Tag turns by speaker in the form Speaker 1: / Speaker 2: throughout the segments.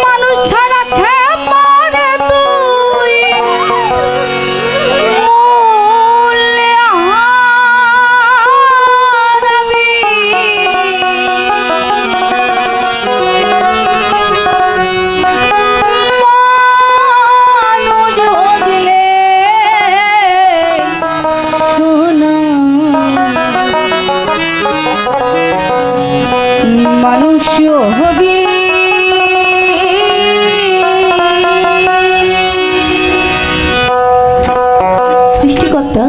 Speaker 1: মানুষ ছাড়া খেপারে তুই মূল্যে হারাবি। মানুষ বুঝলে মানুষ হবি। সৃষ্টিকর্তা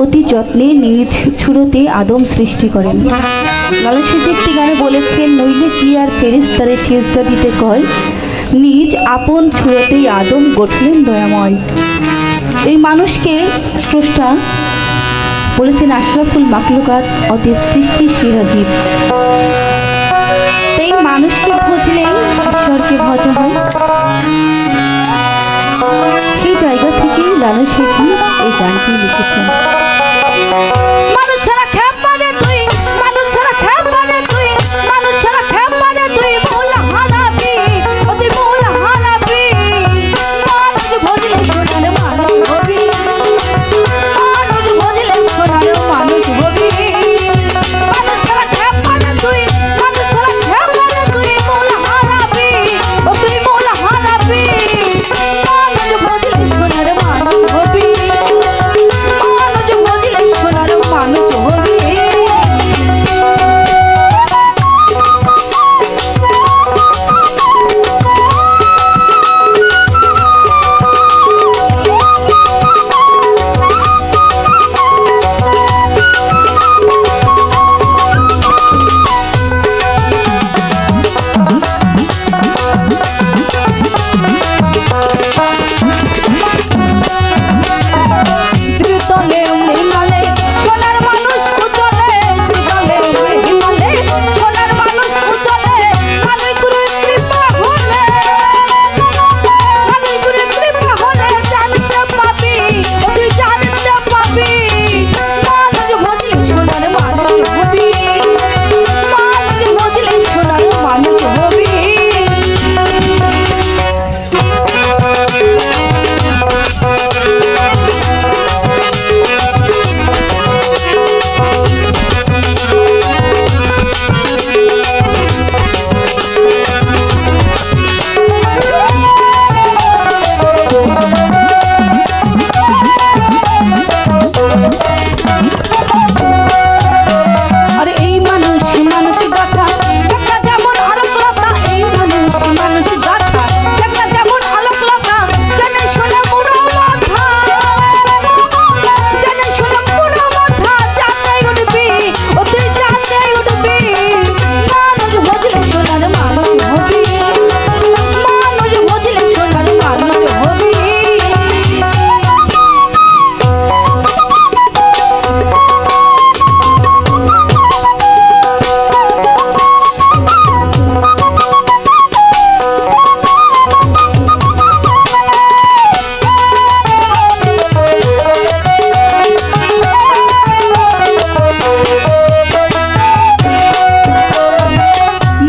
Speaker 1: অতি যত্নে নিজ ছুরোতে আদম সৃষ্টি করেন। লালা সেজি একটি গানে বলেছেন, নইলে কি আর ফেরেশতারে সেজদা দিতে কয়, নিজ আপন ছুরোতেই আদম গঠলেন দয়াময়। এই মানুষকে স্রষ্টা বলেছেন আশরাফুল মাখলুকাত, অতএব সৃষ্টি সেরা জীব। এই মানুষকে ভজলেই ঈশ্বরকে ভজা হয়। সেই জায়গা থেকেই লালা সেজি এই গানটি লিখেছেন। মানুষ ছাড়া খেপারে তুই, মানুষ ছাড়া খেপারে তুই, মানুষ ছাড়া খেপারে তুই মূল হারাবি, তুই মূল হারাবি। মানুষ ভজলে সোনার মানুষ হবি, মানুষ ভজলে সোনার মানুষ হবি। মানুষ ছাড়া খেপারে তুই, মানুষ ছাড়া খেপারে তুই মূল হারাবি, তুই মূল হারাবি। মানুষ ভজলে সোনার মানুষ হবি, মানুষ ভজলে সোনার মানুষ হবি। ত্রিতলে হিমালে সোনার মানুষ উচলে, ত্রিতলে হিমালে সোনার মানুষ উচলে। কালী গুরু কৃপা হলে, কালী গুরু কৃপা হলে জানতে পাবি, তুই জানতে পাবি। মানুষ ভজলে সোনার মানুষ হবি, মানুষ ভজলে সোনার মানুষ হবি। আরে এই মানুষ মানুষ গাথা একটা যেমন আলোকলতা, এই মানুষ মানুষ গাথা একটা যেমন আলোকলতা। জানে শোনা পুরো মাথা, জানে শোনা পুরো মাথা, জানে উঠবি, তুই জানে উঠবি। মানুষ ভজলে সোনার মানুষ হবি, মানুষ ভজলে সোনার মানুষ হবি।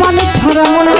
Speaker 1: মানুষ ছাড়া মনে